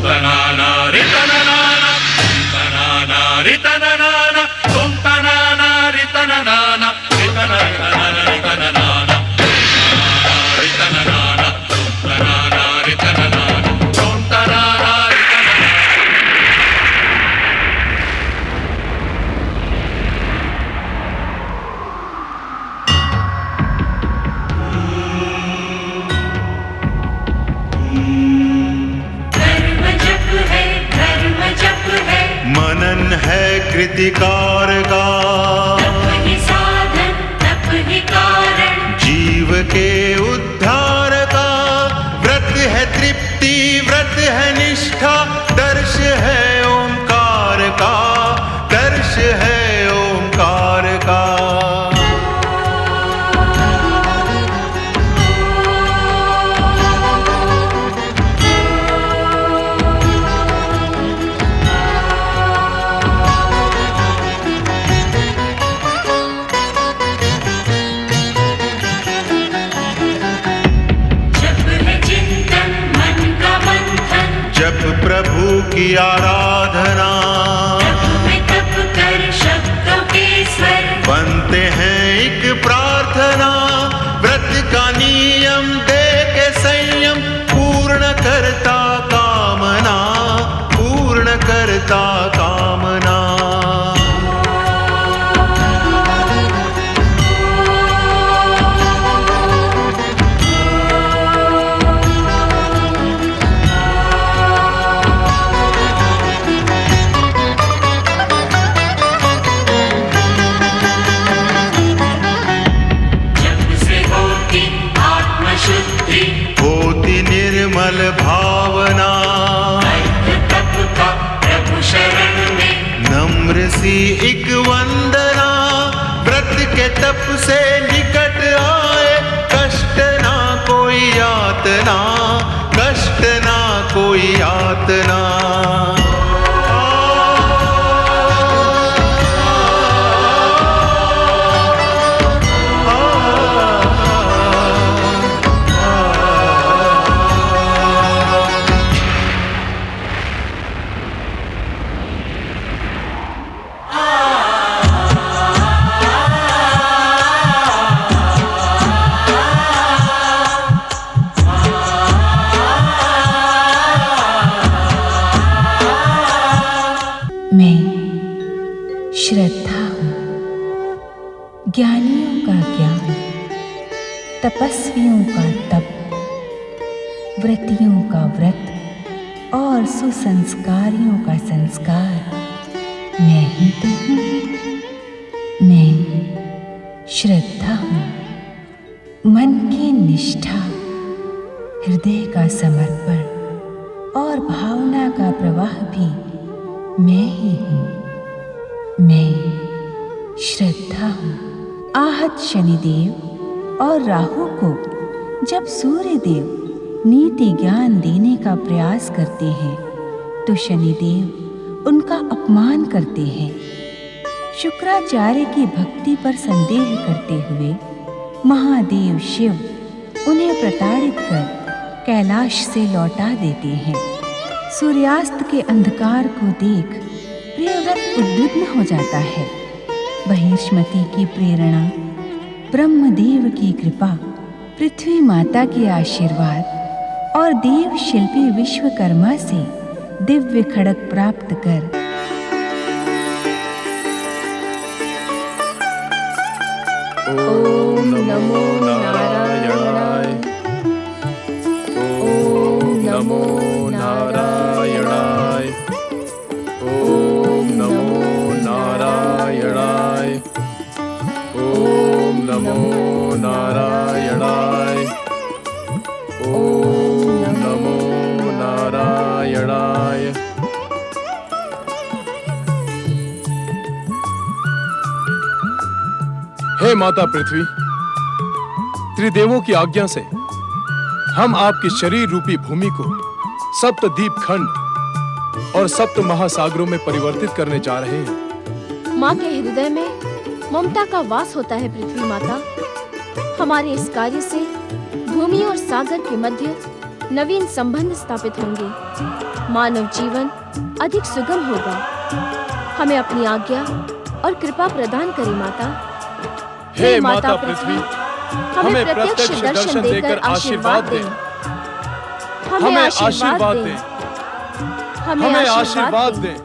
tanana ritanana tanana ritanana tum tanana ritanana ritanana ritanana ritanana tum tanana ritanana tum tanana ritanana. मनन है कृतिकार का, तप ही साधन तप ही कारण, जीव के उद्धार का। व्रत है तृप्ति व्रत है निष्ठा, दर्श है ओंकार का, दर्श है ओंकार का। जप प्रभु की आराधना, तप कर शब्दों के स्वर, बनते हैं एक प्रार्थना। व्रत का नियम दे के संयम, पूर्ण करता कामना, पूर्ण करता कामना। होती निर्मल भावना, तप का प्रभु शरण में, नम्र सी एक वंदना। व्रत के तप से निकट आए, कष्ट ना कोई यातना, कष्ट ना कोई यातना। मैं श्रद्धा हूँ, ज्ञानियों का ज्ञान, तपस्वियों का तप, व्रतियों का व्रत और सुसंस्कारियों का संस्कार मैं ही तो हूँ। मैं श्रद्धा हूँ, मन की निष्ठा, हृदय का समर्पण और भावना का प्रवाह भी मैं ही हूँ। मैं श्रद्धा हूँ। आहत शनिदेव और राहु को जब सूर्य देव नीति ज्ञान देने का प्रयास करते हैं तो शनिदेव उनका अपमान करते हैं। शुक्राचार्य की भक्ति पर संदेह करते हुए महादेव शिव उन्हें प्रताड़ित कर कैलाश से लौटा देते हैं। सूर्यास्त के अंधकार को देख प्रियव्रत उद्विग्न हो जाता है। बहिष्मति की प्रेरणा, ब्रह्मदेव की कृपा, पृथ्वी माता के आशीर्वाद और देव शिल्पी विश्वकर्मा से दिव्य खड्ग प्राप्त कर ओम नमो नारायणाय, ओम नमो नारायणाय, ओम नमो नारायणाय, ओम नमो नारायणाय, ओम नमो नारायणाय। हे माता पृथ्वी, त्रिदेवों की आज्ञा से हम आपकी शरीर रूपी भूमि को सप्तद्वीप खंड और सप्त महासागरों में परिवर्तित करने जा रहे हैं। माँ के हृदय में ममता का वास होता है पृथ्वी माता। हमारे इस कार्य से भूमि और सागर के मध्य नवीन संबंध स्थापित होंगे। मानव जीवन अधिक सुगम होगा। हमें अपनी आज्ञा और कृपा प्रदान करें माता। हे माता पृथ्वी, हमें प्रत्यक्ष दर्शन देकर आशीर्वाद दें। हमें आशीर्वाद दें। हमें आशीर्वाद दें।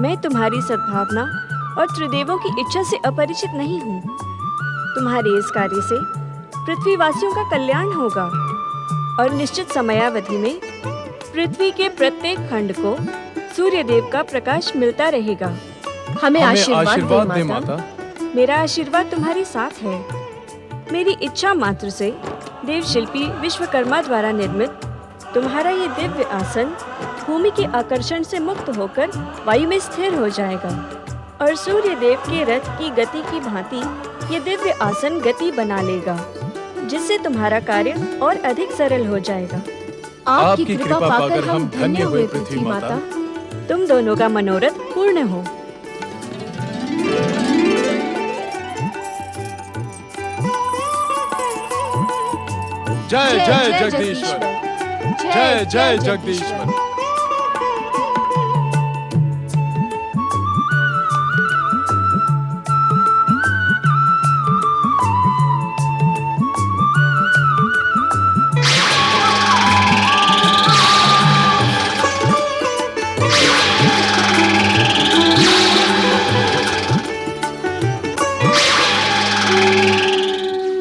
मैं तुम्हारी सद्भावना और त्रिदेवों की इच्छा से अपरिचित नहीं हूँ। तुम्हारे इस कार्य से पृथ्वीवासियों का कल्याण होगा और निश्चित समयावधि में पृथ्वी के प्रत्येक खंड को सूर्य देव का प्रकाश मिलता रहेगा। हमें आशीर्वाद दे दें माता। मेरा आशीर्वाद तुम्हारे साथ है। मेरी इच्छा मात्र से देवशिल्पी विश्वकर्मा द्वारा निर्मित तुम्हारा ये दिव्य आसन भूमि के आकर्षण से मुक्त होकर वायु में स्थिर हो जाएगा और सूर्य देव के रथ की गति की भांति ये दिव्य आसन गति बना लेगा, जिससे तुम्हारा कार्य और अधिक सरल हो जाएगा। आपकी कृपा पाकर हम धन्य हुए पृथ्वी माता। तुम दोनों का मनोरथ पूर्ण हो। जय जय जगदीश्वर। जय जय जगदीश्वर।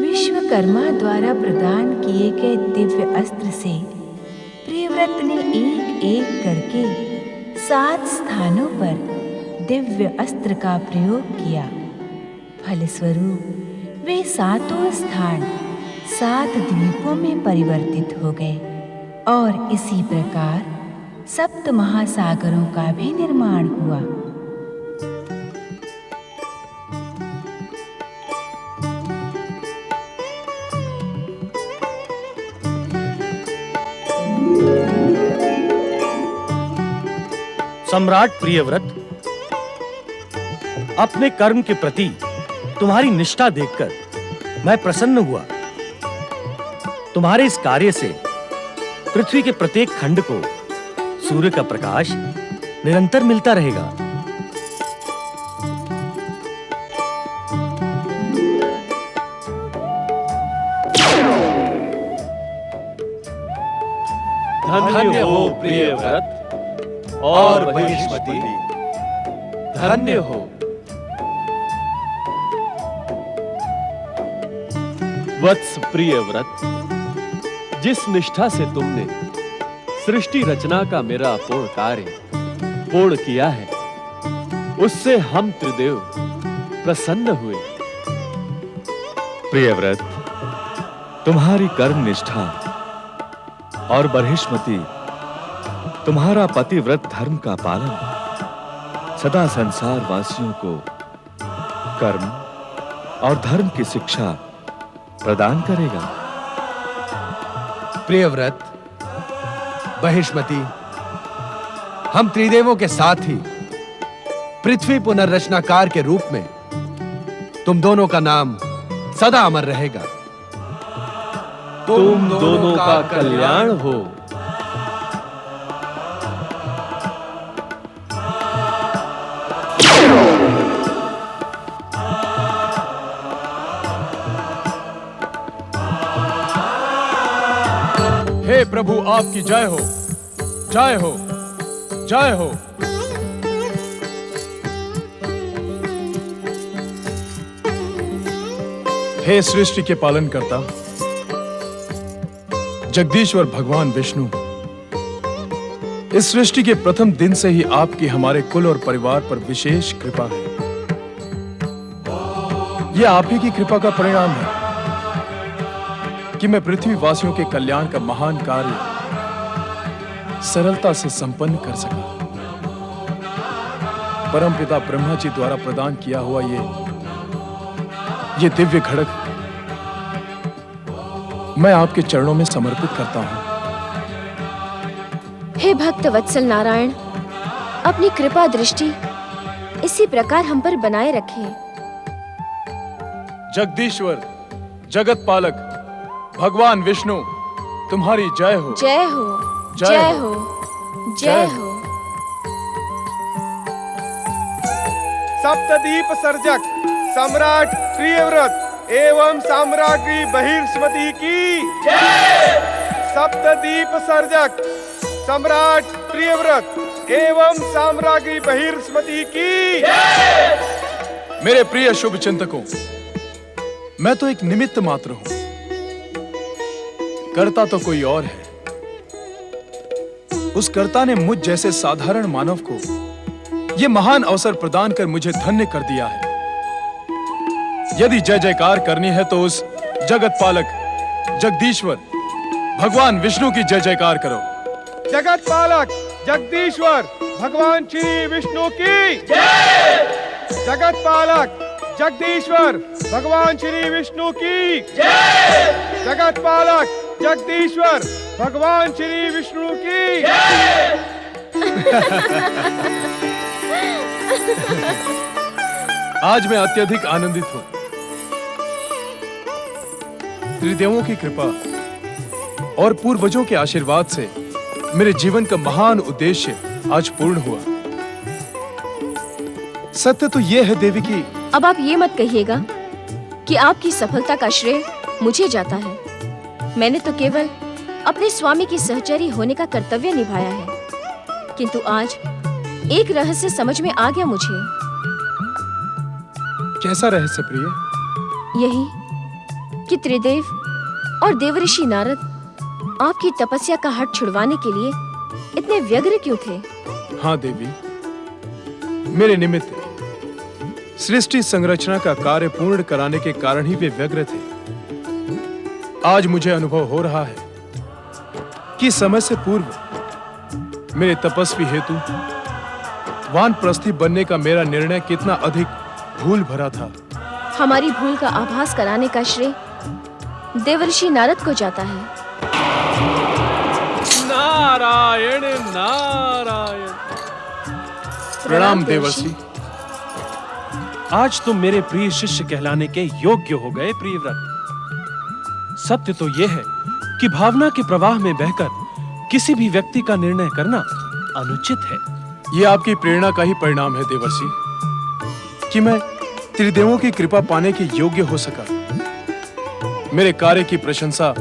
विश्वकर्मा द्वारा प्रदान किए गए दिव्य अस्त्र से प्रियव्रत ने एक एक करके 7 स्थानों पर दिव्य अस्त्र का प्रयोग किया। फलस्वरूप वे 7 स्थान 7 द्वीपों में परिवर्तित हो गए और इसी प्रकार 7 महासागरों का भी निर्माण हुआ। सम्राट प्रियव्रत, अपने कर्म के प्रति तुम्हारी निष्ठा देखकर मैं प्रसन्न हुआ। तुम्हारे इस कार्य से पृथ्वी के प्रत्येक खंड को सूर्य का प्रकाश निरंतर मिलता रहेगा। धन्य हो प्रियव्रत और बहिष्मति, धन्य हो। वत्स प्रियव्रत, जिस निष्ठा से तुमने सृष्टि रचना का मेरा अपूर्ण कार्य पूर्ण किया है, उससे हम त्रिदेव प्रसन्न हुए। प्रियव्रत, तुम्हारी कर्म निष्ठा और बर्हिष्मति तुम्हारा पतिव्रत धर्म का पालन सदा संसार वासियों को कर्म और धर्म की शिक्षा प्रदान करेगा। प्रियव्रत, बहिष्मति, हम त्रिदेवों के साथ ही पृथ्वी पुनर्रचनाकार के रूप में तुम दोनों का नाम सदा अमर रहेगा। तुम दोनों का कल्याण हो। हे प्रभु, आपकी जय हो, जय हो, जय हो। हे सृष्टि के पालन करता जगदीश्वर भगवान विष्णु, इस सृष्टि के प्रथम दिन से ही आपकी हमारे कुल और परिवार पर विशेष कृपा है। यह आप ही की कृपा का परिणाम है कि मैं पृथ्वी वासियों के कल्याण का महान कार्य सरलता से संपन्न कर सका। परमपिता ब्रह्मा जी द्वारा प्रदान किया हुआ ये दिव्य खड्ग मैं आपके चरणों में समर्पित करता हूं। हे भक्त वत्सल नारायण, अपनी कृपा दृष्टि इसी प्रकार हम पर बनाए रखें। जगदीश्वर, जगत पालक, भगवान विष्णु, तुम्हारी जय हो। जय हो, जय जय हो, हो, जय हो। सप्तदीप सर्जक सम्राट प्रियव्रत एवं साम्राज्ञी बहिर्ष्मति की जय। सप्तदीप सर्जक सम्राट प्रियव्रत एवं साम्राज्ञी बहिर्ष्मति की जय। मेरे प्रिय शुभ चिंतकों, मैं तो एक निमित्त मात्र हूं, कर्ता तो कोई और है। उस कर्ता ने मुझ जैसे साधारण मानव को यह महान अवसर प्रदान कर मुझे धन्य कर दिया है। यदि जय जयकार करनी है तो उस जगत पालक, जगदीश्वर, भगवान विष्णु की जय जयकार करो। जगत पालक जगदीश्वर भगवान श्री विष्णु की जय। जगत पालक जगदीश्वर भगवान श्री विष्णु की जय। जगत पालक जगदीश्वर भगवान श्री विष्णु की जय। आज मैं अत्यधिक आनंदित हूं। त्रिदेवों की कृपा और पूर्वजों के आशीर्वाद से मेरे जीवन का महान उद्देश्य आज पूर्ण हुआ। सत्य तो यह है देवी की। अब आप ये मत कहिएगा कि आपकी सफलता का श्रेय मुझे जाता है। मैंने तो केवल अपने स्वामी की सहचरी होने का कर्तव्य निभाया है, किंतु आज एक रहस्य समझ में आ गया मुझे। कैसा रहस्य प्रिय? यही कि त्रिदेव और देवऋषि नारद आपकी तपस्या का हट छुड़वाने के लिए इतने व्यग्र क्यों थे? हाँ देवी, मेरे निमित्त सृष्टि संरचना का कार्य पूर्ण कराने के कारण ही वे व्यग्र थे। आज मुझे अनुभव हो रहा है कि समय से पूर्व मेरे तपस्वी हेतु वानप्रस्थी बनने का मेरा निर्णय कितना अधिक भूल भरा था। हमारी भूल का आभास कराने का श्रेय देवऋषि नारद को जाता है। नारायण नारायण। प्रणाम देवर्षि। आज तुम मेरे प्रिय शिष्य कहलाने के योग्य हो गए प्रियव्रत। सत्य तो यह है कि भावना के प्रवाह में बहकर किसी भी व्यक्ति का निर्णय करना अनुचित है। यह आपकी प्रेरणा का ही परिणाम है देवर्षि कि मैं त्रिदेवों की कृपा पाने के योग्य हो सका। मेरे कार्य की प्रशंसा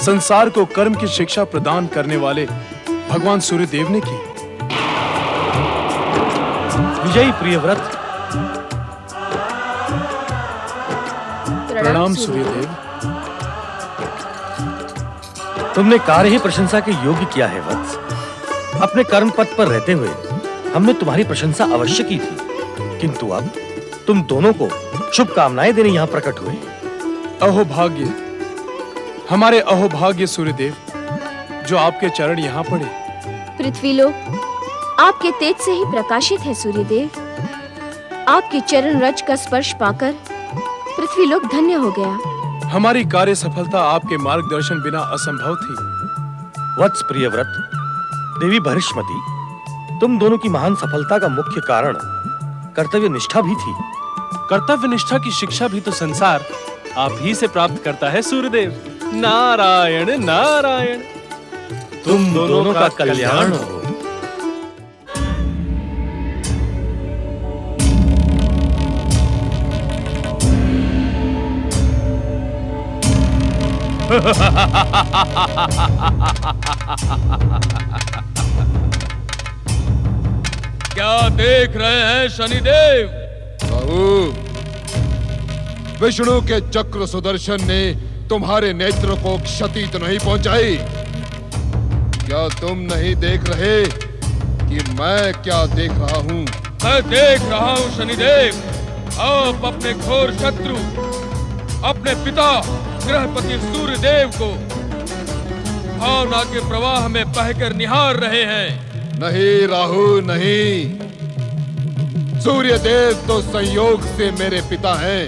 संसार को कर्म की शिक्षा प्रदान करने वाले भगवान सूर्यदेव ने की। विजयी प्रियव्रत। प्रणाम सूर्यदेव। तुमने कार्य ही प्रशंसा के योग्य किया है वत्स। अपने कर्म पथ पर रहते हुए हमने तुम्हारी प्रशंसा अवश्य की थी, किंतु अब तुम दोनों को शुभकामनाएं देने यहाँ प्रकट हुए। अहोभाग्य, हमारे अहोभाग्य सूर्यदेव, जो आपके चरण यहाँ पड़े। पृथ्वीलोक आपके तेज से ही प्रकाशित है सूर्यदेव। आपके चरण रज का स्पर्श पाकर पृथ्वीलोक धन्य हो गया। हमारी कार्य सफलता आपके मार्गदर्शन बिना असंभव थी। वत्स प्रियव्रत, देवी बहिष्मति, तुम दोनों की महान सफलता का मुख्य कारण कर्तव्य निष्ठा भी थी। कर्तव्य निष्ठा की शिक्षा भी तो संसार आप ही से प्राप्त करता है सूर्यदेव। नारायण नारायण। तुम दोनों का कल्याण हो। क्या देख रहे हैं शनिदेव? विष्णु के चक्र सुदर्शन ने तुम्हारे नेत्र को क्षति तो नहीं पहुंचाई? क्या तुम नहीं देख रहे कि मैं क्या देख रहा हूं? मैं देख रहा हूं शनिदेव। आप अपने घोर शत्रु, अपने पिता गृहपति सूर्यदेव को भावना के प्रवाह में बहकर निहार रहे हैं। नहीं राहु, नहीं। सूर्यदेव तो संयोग से मेरे पिता हैं,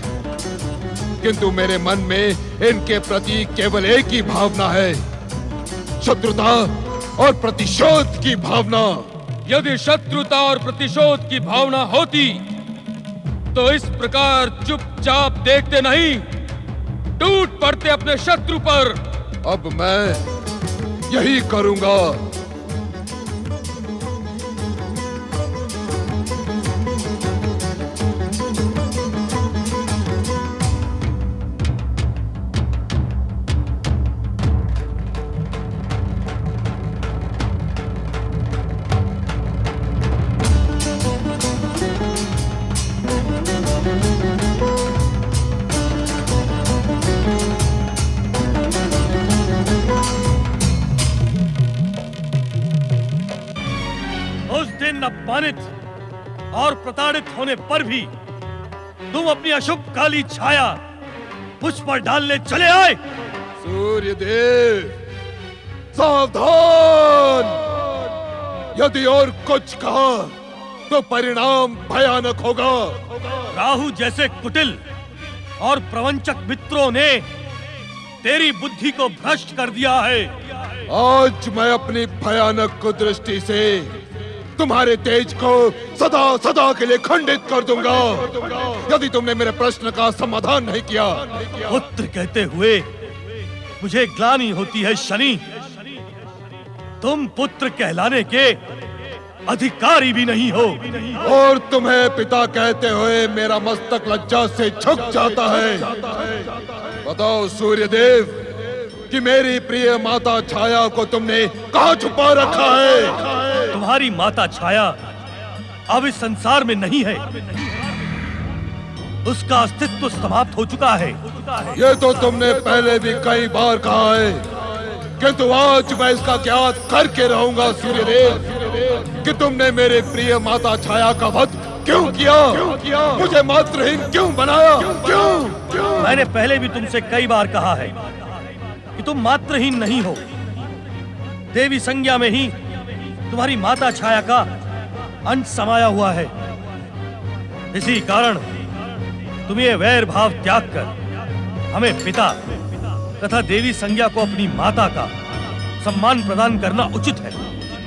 किंतु मेरे मन में इनके प्रति केवल एक ही भावना है, शत्रुता और प्रतिशोध की भावना। यदि शत्रुता और प्रतिशोध की भावना होती तो इस प्रकार चुपचाप देखते नहीं, टूट पड़ते अपने शत्रु पर। अब मैं यही करूंगा। अपमानित और प्रताड़ित होने पर भी तुम अपनी अशुभ काली छाया मुझ पर डालने चले आए। सूर्यदेव सावधान, यदि और कुछ कहा तो परिणाम भयानक होगा। राहु जैसे कुटिल और प्रवंचक मित्रों ने तेरी बुद्धि को भ्रष्ट कर दिया है। आज मैं अपनी भयानक कुदृष्टि से तुम्हारे तेज को सदा सदा के लिए खंडित कर दूंगा, यदि तुमने मेरे प्रश्न का समाधान नहीं किया। पुत्र कहते हुए मुझे ग्लानि होती है शनि। तुम पुत्र कहलाने के अधिकारी भी नहीं हो, और तुम्हें पिता कहते हुए मेरा मस्तक लज्जा से झुक जाता है। बताओ सूर्यदेव कि मेरी प्रिय माता छाया को तुमने कहाँ छुपा रखा है? तुम्हारी माता छाया अब इस संसार में नहीं है, उसका अस्तित्व समाप्त हो चुका है। ये तो तुमने पहले भी कई बार कहा है, किंतु आज मैं इसका ज्ञात करके रहूंगा सूर्यदेव कि तुमने मेरे प्रिय माता छाया का वध क्यों किया? मुझे मातृहीन क्यों बनाया? क्यों? मैंने पहले भी तुमसे कई बार कहा है कि तुम मातृहीन नहीं हो। देवी संज्ञा में ही तुम्हारी माता छाया का अंश समाया हुआ है। इसी कारण तुम ये वैर भाव त्याग कर हमें पिता तथा देवी संज्ञा को अपनी माता का सम्मान प्रदान करना उचित है।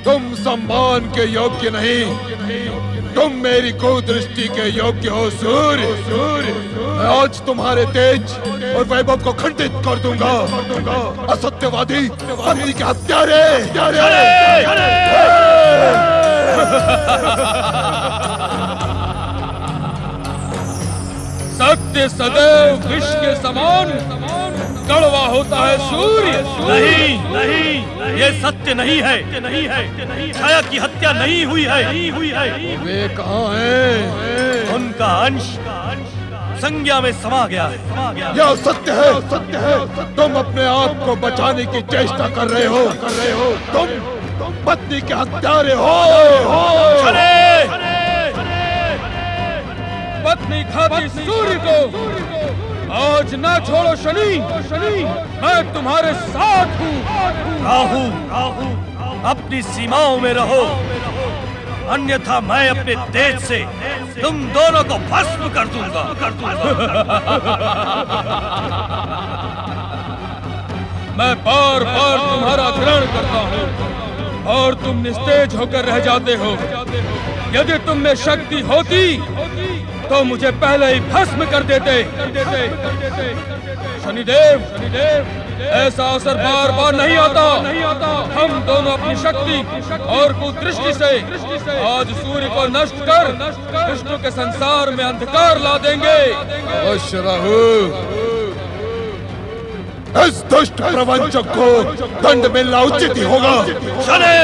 तुम सम्मान के योग्य नहीं, तुम मेरी कुदृष्टि के योग्य हो सूर्य। मैं आज तुम्हारे तेज और वैभव को खंडित कर दूंगा। असत्यवादी, पत्नी के हत्यारे। सत्य सदैव विष के समान कड़वा होता है सूर्य। नहीं, ये सत्य नहीं है। छाया की हत्या नहीं हुई है। वे कहाँ हैं? उनका अंश संज्ञा में समा गया है। यह सत्य है। तुम अपने आप को बचाने की चेष्टा कर रहे हो। तुम पत्नी के हत्यारे हो। पत्नी खाती सूर्य को आज ना छोड़ो शनि, मैं तुम्हारे साथ हूँ। राहु, अपनी सीमाओं में रहो, अन्यथा मैं अपने तेज से तुम दोनों को भस्म कर दूंगा। मैं बार बार तुम्हारा ग्रहण करता हूँ और तुम निस्तेज होकर रह जाते हो। यदि तुम में शक्ति होती तो मुझे पहले ही भस्म कर देते। शनिदेव, ऐसा अवसर बार बार नहीं आता। हम दोनों अपनी शक्ति और कुदृष्टि से आज सूर्य को नष्ट कर विष्णु के संसार में अंधकार ला देंगे। अवश्य राहु, इस दुष्ट प्रवंचक को दंड मिलना उचित ही होगा। शनि।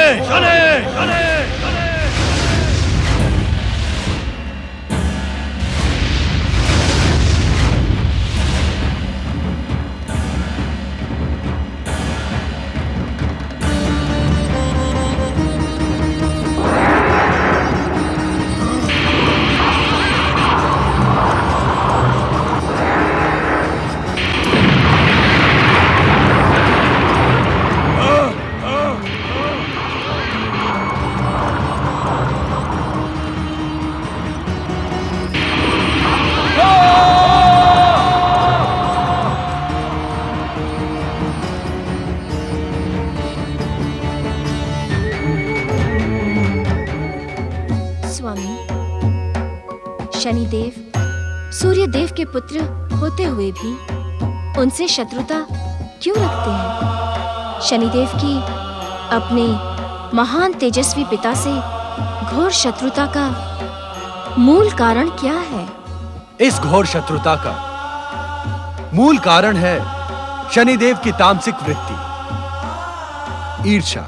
शनिदेव, सूर्य देव के पुत्र होते हुए भी उनसे शत्रुता क्यों रखते हैं? शनिदेव की अपने महान तेजस्वी पिता से घोर शत्रुता का मूल कारण क्या है? इस घोर शत्रुता का मूल कारण है शनिदेव की तामसिक वृत्ति, ईर्ष्या,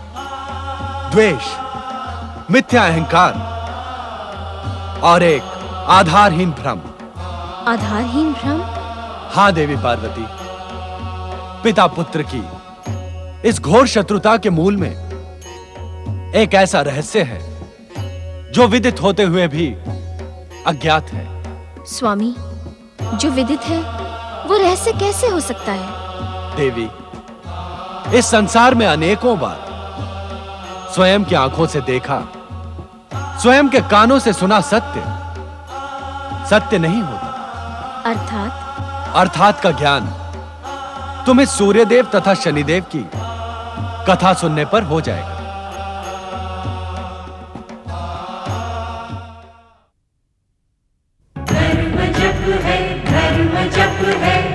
द्वेष, मिथ्या अहंकार और एक आधारहीन भ्रम। आधारहीन भ्रम? हां देवी पार्वती, पिता पुत्र की इस घोर शत्रुता के मूल में एक ऐसा रहस्य है जो विदित होते हुए भी अज्ञात है। स्वामी, जो विदित है वो रहस्य कैसे हो सकता है? देवी, इस संसार में अनेकों बार स्वयं की आंखों से देखा, स्वयं के कानों से सुना सत्य सत्य नहीं होता। अर्थात का ज्ञान तुम्हें सूर्यदेव तथा शनिदेव की कथा सुनने पर हो जाएगा।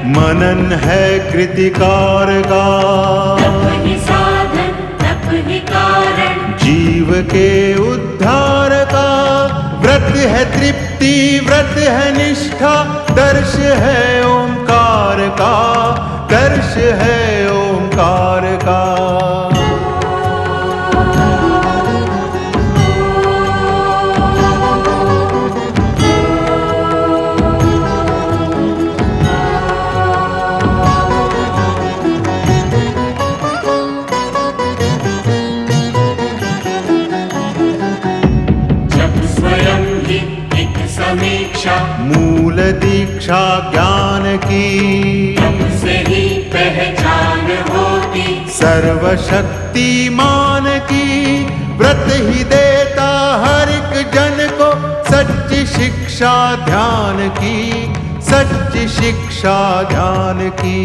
मनन है कृतिकार का, तप ही साधन तप ही कारण, जीव के उद्धार का। व्रत है तृप्ति व्रत है निष्ठा, दर्श है ओंकार का, दर्श है ओंकार का। मूल दीक्षा ज्ञान की, तब से ही पहचान होती, सर्वशक्तिमान की। व्रत ही देता हर एक जन को सच्ची शिक्षा ध्यान की, सच्ची शिक्षा ध्यान की।